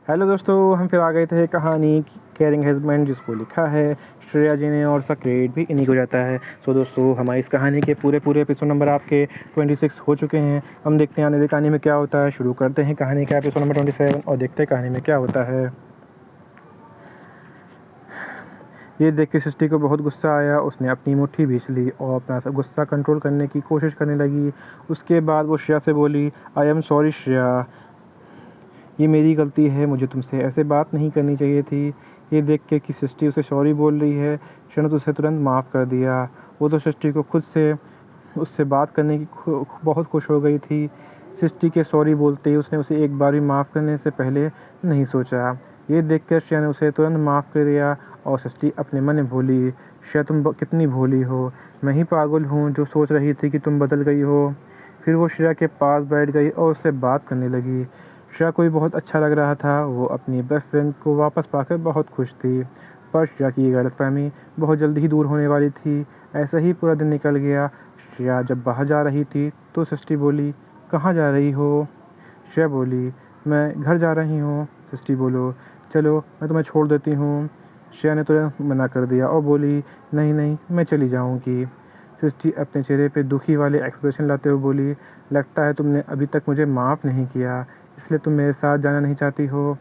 Hello दोस्तों, हम फिर आ गए थे कहानी केयरिंग हस्बैंड, जिसको लिखा है श्रेया जी ने और उसका क्रेडिट भी इन्हीं को जाता है। सो दोस्तों, हमारी इस कहानी के पूरे एपिसोड नंबर आपके 26 हो चुके हैं। हम देखते हैं आने वाली कहानी में क्या होता है। शुरू करते हैं कहानी का एपिसोड नंबर 27 और देखते हैं कहानी में क्या होता है। ये देख के सृष्टि को बहुत गुस्सा आया। उसने अपनी मुट्ठी भींच ली और अपना सब गुस्सा कंट्रोल करने की कोशिश करने लगी। उसके बाद वो श्रेया से बोली, आई एम सॉरी श्रेया, ये मेरी गलती है, मुझे तुमसे ऐसे बात नहीं करनी चाहिए थी। ये देख के कि सृष्टि उसे सॉरी बोल रही है, क्षण उसे तुरंत माफ़ कर दिया। वो तो सृष्टि को खुद से उससे बात करने की बहुत खुश हो गई थी। सृष्टि के सॉरी बोलते ही उसने उसे एक बार भी माफ़ करने से पहले नहीं सोचा। ये देखकर श्रेया ने उसे तुरंत माफ़ कर दिया और सृष्टि अपने मन में भोली, श्रेया तुम कितनी भोली हो, मैं ही पागल हूँ जो सोच रही थी कि तुम बदल गई हो। फिर वो श्रेया के पास बैठ गई और उससे बात करने लगी। श्रेया को भी बहुत अच्छा लग रहा था। वो अपनी बेस्ट फ्रेंड को वापस पाकर बहुत खुश थी। पर श्रेया की गलतफहमी बहुत जल्दी ही दूर होने वाली थी। ऐसा ही पूरा दिन निकल गया। श्रेया जब बाहर जा रही थी तो सृष्टि बोली, कहाँ जा रही हो? श्रेया बोली, मैं घर जा रही हूँ। सृष्टि बोलो, चलो मैं तुम्हें छोड़ देती हूँ। श्रेया ने तुरंत मना कर दिया और बोली, नहीं नहीं, मैं चली जाऊँगी। सृष्टि अपने चेहरे पे दुखी वाले एक्सप्रेशन लाते हुए बोली, लगता है तुमने अभी तक मुझे माफ़ नहीं किया, इसलिए तुम मेरे साथ जाना नहीं चाहती हो।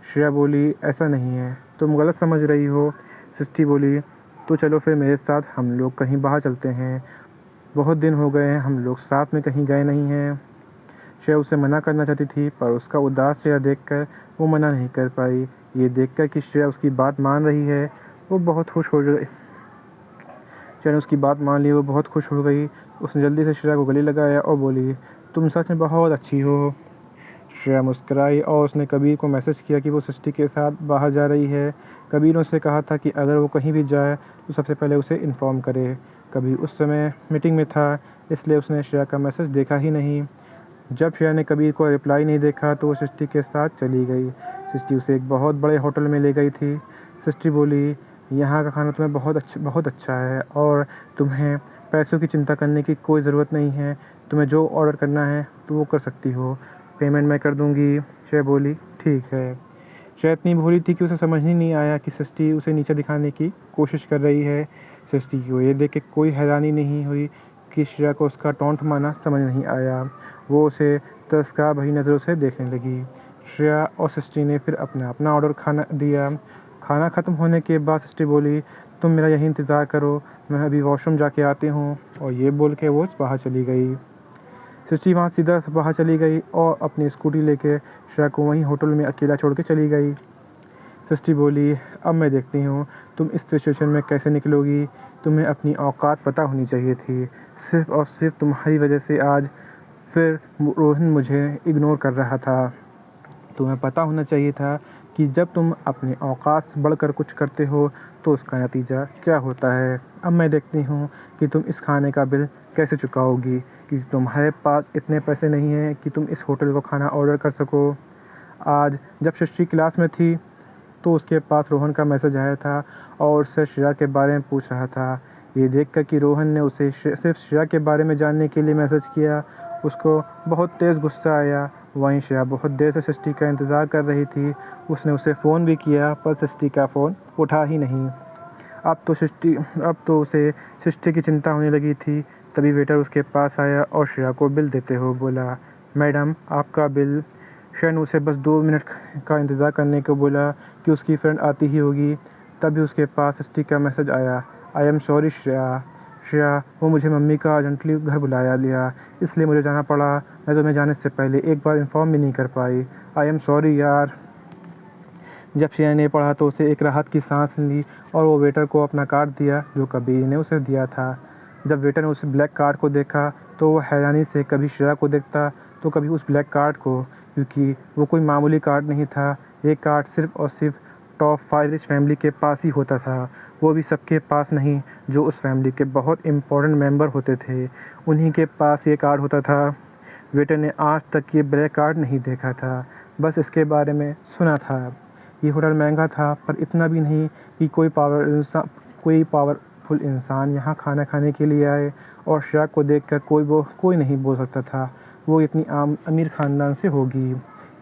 श्रेया बोली, ऐसा नहीं है, तुम गलत समझ रही हो। सृष्टि बोली, तो चलो फिर मेरे साथ हम लोग कहीं बाहर चलते हैं। बहुत दिन हो गए हैं हम लोग साथ में कहीं गए नहीं हैं। श्रेया उसे मना करना चाहती थी पर उसका उदास चेहरा देखकर वो मना नहीं कर पाई। ये देखकर कि श्रेया उसकी बात मान रही है, वो बहुत खुश हो गई। श्रेया ने उसकी बात मान ली, वो बहुत खुश हो गई। उसने जल्दी से श्रेया को गले लगाया और बोली, तुम सच में बहुत अच्छी हो। श्रेया मुस्कुराई और उसने कबीर को मैसेज किया कि वो सृष्टि के साथ बाहर जा रही है। कबीर ने उससे कहा था कि अगर वो कहीं भी जाए तो सबसे पहले उसे इन्फॉर्म करे। कबीर उस समय मीटिंग में था, इसलिए उसने श्रेया का मैसेज देखा ही नहीं। जब श्रेया ने कबीर को रिप्लाई नहीं देखा तो वो सृष्टि के साथ चली गई। सृष्टि उसे एक बहुत बड़े होटल में ले गई थी। सृष्टि बोली, यहाँ का खाना तुम्हें बहुत अच्छा है और तुम्हें पैसों की चिंता करने की कोई ज़रूरत नहीं है। तुम्हें जो ऑर्डर करना है तो वो कर सकती हो, पेमेंट मैं कर दूँगी। श्रेया बोली, ठीक है। श्रेया इतनी भोली थी कि उसे समझ ही नहीं आया कि सृष्टि उसे नीचे दिखाने की कोशिश कर रही है। सृष्टि को ये देख के कोई हैरानी नहीं हुई कि श्रेया को उसका टॉन्ट मारना समझ नहीं आया। वो उसे तिरस्कार भरी नज़रों से देखने लगी। श्रेया और सृष्टि ने फिर अपना अपना ऑर्डर खाना दिया। खाना ख़त्म होने के बाद सृष्टि बोली, तुम मेरा यहीं इंतज़ार करो, मैं अभी वॉशरूम जाके आती हूँ। और ये बोल के वो बाहर चली गई। सृष्टि वहाँ सीधा बाहर चली गई और अपनी स्कूटी लेके श्रेया को वहीं होटल में अकेला छोड़ के चली गई। सृष्टि बोली, अब मैं देखती हूँ तुम इस सिचुएशन में कैसे निकलोगी। तुम्हें अपनी औकात पता होनी चाहिए थी। सिर्फ और सिर्फ तुम्हारी वजह से आज फिर रोहन मुझे इग्नोर कर रहा था। तुम्हें पता होना चाहिए था कि जब तुम अपने औकात से बढ़कर कुछ करते हो तो उसका नतीजा क्या होता है। अब मैं देखती हूँ कि तुम इस खाने का बिल कैसे चुकाओगी, क्योंकि तुम्हारे पास इतने पैसे नहीं हैं कि तुम इस होटल को खाना ऑर्डर कर सको। आज जब सृष्टि क्लास में थी तो उसके पास रोहन का मैसेज आया था और उससे श्रेया के बारे में पूछ रहा था। ये देखकर कि रोहन ने उसे सिर्फ श्रेया के बारे में जानने के लिए मैसेज किया, उसको बहुत तेज़ गुस्सा आया। वहीं श्रेया बहुत देर से सृष्टि का इंतज़ार कर रही थी। उसने उसे फ़ोन भी किया पर सृष्टि का फ़ोन उठा ही नहीं। अब तो उसे सृष्टि की चिंता होने लगी थी। तभी वेटर उसके पास आया और श्रेया को बिल देते हुए बोला, मैडम आपका बिल। श्रेया ने उसे बस 2 मिनट का इंतज़ार करने को बोला कि उसकी फ्रेंड आती ही होगी। तभी उसके पास सृष्टि का मैसेज आया, I am sorry Shreya. Shreya, वो मुझे मम्मी का अर्जेंटली घर बुलाया लिया, इसलिए मुझे जाना पड़ा। मैं तुम्हें जाने से पहले एक बार इन्फॉर्म भी नहीं कर पाई। आई एम सॉरी यार। जब श्रेया ने पढ़ा तो उसे एक राहत की सांस ली और वो वेटर को अपना कार्ड दिया जो कबीर ने उसे दिया था। जब वेटर ने उस ब्लैक कार्ड को देखा तो वो हैरानी से कभी श्रेया को देखता तो कभी उस ब्लैक कार्ड को, क्योंकि वो कोई मामूली कार्ड नहीं था। ये कार्ड सिर्फ और सिर्फ टॉप 5 रिच फैमिली के पास ही होता था, वो भी सबके पास नहीं, जो उस फैमिली के बहुत इम्पोर्टेंट मेंबर होते थे उन्हीं के पास ये कार्ड होता था। वेटर ने आज तक ये ब्लैक कार्ड नहीं देखा था, बस इसके बारे में सुना था। ये होटल महंगा था पर इतना भी नहीं कि कोई पावरफुल इंसान यहाँ खाना खाने के लिए आए। और श्रेया को देखकर कोई नहीं बोल सकता था वो इतनी अमीर ख़ानदान से होगी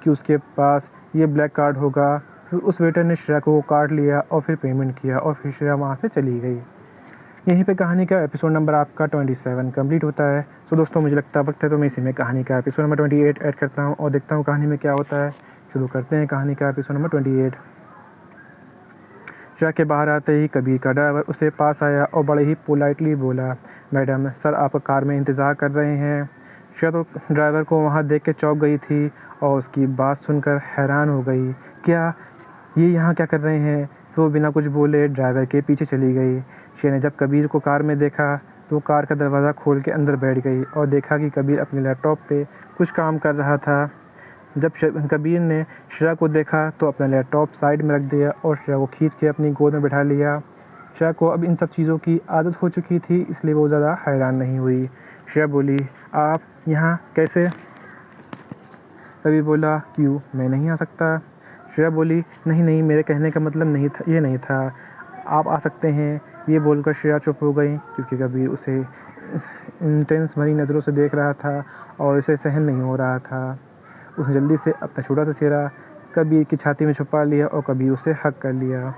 कि उसके पास ये ब्लैक कार्ड होगा। फिर उस वेटर ने श्रेया को वो कार्ड लिया और फिर पेमेंट किया और फिर श्रेया वहाँ से चली गई। यहीं पे कहानी का एपिसोड नंबर आपका 27 कंप्लीट होता है। तो दोस्तों मुझे लगता वक्त है तो मैं इसी में कहानी का एपिसोड नंबर 28 ऐड करता हूँ और देखता हूँ कहानी में क्या होता है। शुरू करते हैं कहानी का एपिसोड नंबर 28। श्रेया के बाहर आते ही कबीर का ड्राइवर उसे पास आया और बड़े ही पोलाइटली बोला, मैडम सर आपका कार में इंतज़ार कर रहे हैं। श्रेया तो ड्राइवर को वहाँ देख के चौंक गई थी और उसकी बात सुनकर हैरान हो गई। क्या ये यहाँ क्या कर रहे हैं? फिर वो बिना कुछ बोले ड्राइवर के पीछे चली गई। श्रेया ने जब कबीर को कार में देखा तो कार का दरवाज़ा खोल के अंदर बैठ गई और देखा कि कबीर अपने लैपटॉप पे कुछ काम कर रहा था। जब कबीर ने श्रेया को देखा तो अपना लैपटॉप साइड में रख दिया और श्रेया को खींच के अपनी गोद में बैठा लिया। श्रेया को अब इन सब चीज़ों की आदत हो चुकी थी, इसलिए वो ज़्यादा हैरान नहीं हुई। श्रेया बोली, आप यहाँ कैसे? कबीर बोला, क्यों, मैं नहीं आ सकता? श्रेया बोली, नहीं नहीं, मेरे कहने का मतलब नहीं था, ये नहीं था, आप आ सकते हैं। ये बोलकर श्रेया चुप हो गई क्योंकि कबीर उसे इंटेंस भरी नज़रों से देख रहा था और इसे सहन नहीं हो रहा था। उसने जल्दी से अपना छोटा सा चेहरा कबीर की छाती में छुपा लिया और कबीर उसे हग कर लिया।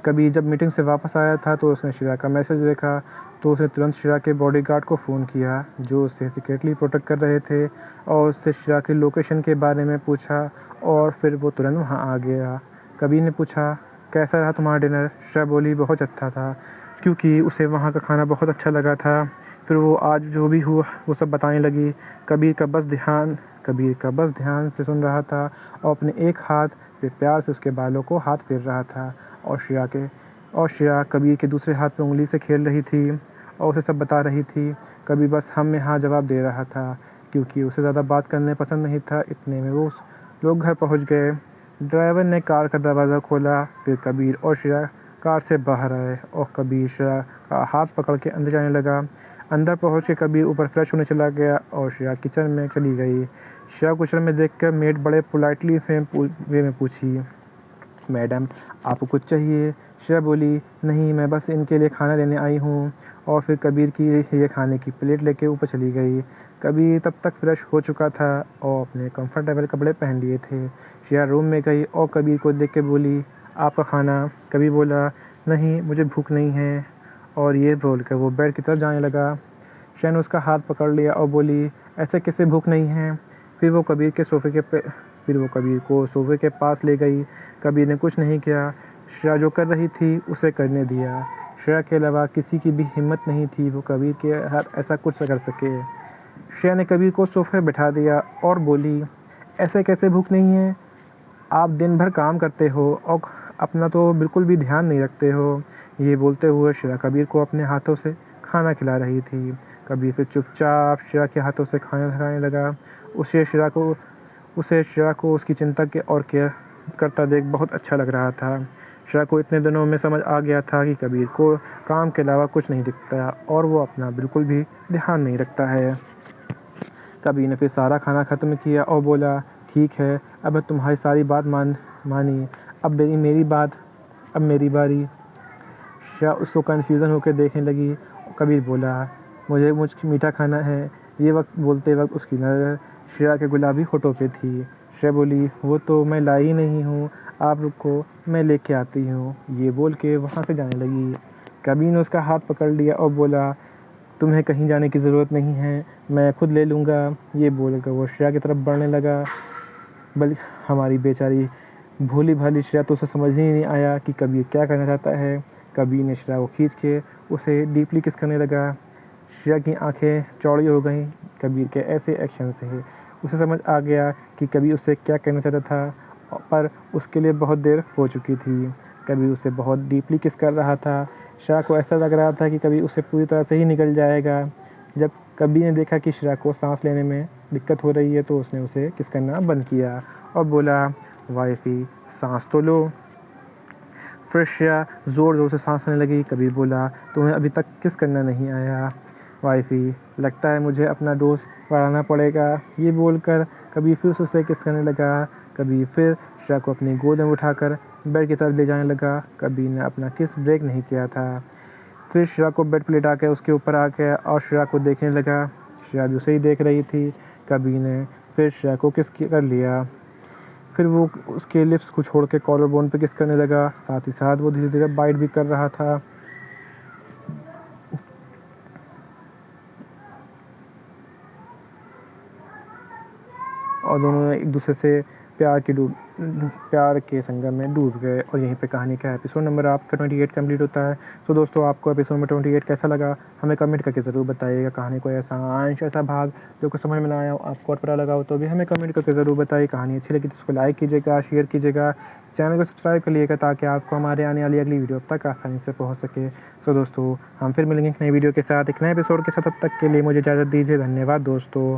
कबीर जब मीटिंग से वापस आया था तो उसने श्रेया का मैसेज देखा तो उसने तुरंत श्रेया के बॉडीगार्ड को फ़ोन किया जो उसे सीक्रेटली प्रोटेक्ट कर रहे थे और उससे श्रेया की लोकेशन के बारे में पूछा और फिर वो तुरंत वहाँ आ गया। कबीर ने पूछा, कैसा रहा तुम्हारा डिनर? श्रेया बोली, बहुत अच्छा था, क्योंकि उसे वहाँ का खाना बहुत अच्छा लगा था। फिर वो आज जो भी हुआ वो सब बताने लगी। कबीर का बस ध्यान से सुन रहा था और अपने एक हाथ से प्यार से उसके बालों को हाथ फेर रहा था और श्रेया कबीर के दूसरे हाथ पे उंगली से खेल रही थी और उसे सब बता रही थी। कबीर बस हम में हाँ जवाब दे रहा था क्योंकि उसे ज़्यादा बात करने पसंद नहीं था। इतने में वो लोग घर पहुंच गए। ड्राइवर ने कार का दरवाज़ा खोला, फिर कबीर और श्रेया कार से बाहर आए और कबीर श्रेया का हाथ पकड़ के अंदर जाने लगा। अंदर पहुंच के कबीर ऊपर फ्रेश होने चला गया और श्रेया किचन में चली गई। श्रेया को किचन में देखकर मेड बड़े पोलाइटली वे में पूछी, मैडम आपको कुछ चाहिए? श्रेया बोली, नहीं, मैं बस इनके लिए खाना लेने आई हूँ। और फिर कबीर की ये खाने की प्लेट लेके ऊपर चली गई। कबीर तब तक फ्रेश हो चुका था और अपने कंफर्टेबल कपड़े पहन लिए थे। श्रेया रूम में गई और कबीर को देख के बोली, आपका खाना? कबीर बोला, नहीं, मुझे भूख नहीं है। और ये बोलकर वो बेड की तरफ जाने लगा। श्रेया ने उसका हाथ पकड़ लिया और बोली, ऐसे कैसे भूख नहीं है? फिर वो कबीर को सोफे के पास ले गई। कबीर ने कुछ नहीं किया। श्रेया जो कर रही थी उसे करने दिया। श्रेया के अलावा किसी की भी हिम्मत नहीं थी वो कबीर के साथ ऐसा कुछ कर सके। श्रेया ने कबीर को सोफे बैठा दिया और बोली, ऐसे कैसे भूख नहीं है? आप दिन भर काम करते हो और अपना तो बिल्कुल भी ध्यान नहीं रखते हो। ये बोलते हुए श्रेया कबीर को अपने हाथों से खाना खिला रही थी। कबीर फिर चुपचाप श्रेया के हाथों से खाना खाने लगा। उसे श्रेया को उसकी चिंता के और केयर करता देख बहुत अच्छा लग रहा था। श्रेया को इतने दिनों में समझ आ गया था कि कबीर को काम के अलावा कुछ नहीं दिखता और वो अपना बिल्कुल भी ध्यान नहीं रखता है। कबीर ने फिर सारा खाना ख़त्म किया और बोला, ठीक है, अब मैं तुम्हारी सारी बात मानी, अब मेरी बारी। श्रेया उसको कन्फ्यूज़न होकर देखने लगी। कबीर बोला, मुझे मीठा खाना है। ये बोलते वक्त उसकी नज़र श्रेया के गुलाबी होठों पे थी। श्रेया बोली, वो तो मैं लाई ही नहीं हूँ, आप रुको, मैं लेके आती हूँ। ये बोल के वहाँ से जाने लगी। कबीर ने उसका हाथ पकड़ लिया और बोला, तुम्हें कहीं जाने की ज़रूरत नहीं है, मैं खुद ले लूँगा। ये बोलकर वो श्रेया की तरफ बढ़ने लगा। बल्कि हमारी बेचारी भोली भाली श्रेया तो उसे समझ ही नहीं आया कि कबीर क्या करना चाहता है। कबीर ने श्रेया को खींच के उसे डीपली किस करने लगा। श्रेया की आंखें चौड़ी हो गईं कबीर के ऐसे एक्शन से। उसे समझ आ गया कि कबीर उससे क्या कहना चाहता था, पर उसके लिए बहुत देर हो चुकी थी। कबीर उसे बहुत डीपली किस कर रहा था। श्रेया को ऐसा लग रहा था कि कबीर उसे पूरी तरह से ही निकल जाएगा। जब कबीर ने देखा कि श्रेया को सांस लेने में दिक्कत हो रही है तो उसने उसे किस करना बंद किया और बोला, वाइफी सांस तो लो। फिर श्रेया ज़ोर ज़ोर से सांस लेने लगी। कबीर बोला, तुम्हें अभी तक किस करना नहीं आया? वाइफी, लगता है मुझे अपना डोज बढ़ाना पड़ेगा। ये बोलकर कबीर फिर उससे किस करने लगा। कबीर फिर श्रेया को अपनी गोद में उठाकर बेड की तरफ ले जाने लगा। कबीर ने अपना किस ब्रेक नहीं किया था। फिर श्रेया को बेड पर लेटा के उसके ऊपर आ गया और श्रेया को देखने लगा। श्रेया भी उसे ही देख रही थी। कबीर ने फिर श्रेया को किस कर लिया। फिर वो उसके लिप्स को छोड़ के कॉलर बोन पे किस करने लगा, साथ ही साथ वो धीरे धीरे बाइट भी कर रहा था। और दोनों एक दूसरे से प्यार के संगम में डूब गए। और यहीं पे कहानी का एपिसोड नंबर आपका 28 कंप्लीट होता है। तो दोस्तों आपको एपिसोड नंबर 28 कैसा लगा हमें कमेंट करके ज़रूर बताइएगा। कहानी को ऐसा अंश ऐसा भाग जो कुछ समझ में ना आया हो, आपको और पता लगा हो तो भी हमें कमेंट करके ज़रूर बताइए। कहानी अच्छी लगी तो उसको लाइक कीजिएगा, शेयर कीजिएगा, चैनल को सब्सक्राइब कर लीजिएगा ताकि आपको हमारे आने वाली अगली वीडियो तक आसानी से पहुँच सके। तो दोस्तों हम फिर मिलेंगे एक नई वीडियो के साथ, एक नए एपिसोड के साथ। तब तक के लिए मुझे इजाज़त दीजिए। धन्यवाद दोस्तों।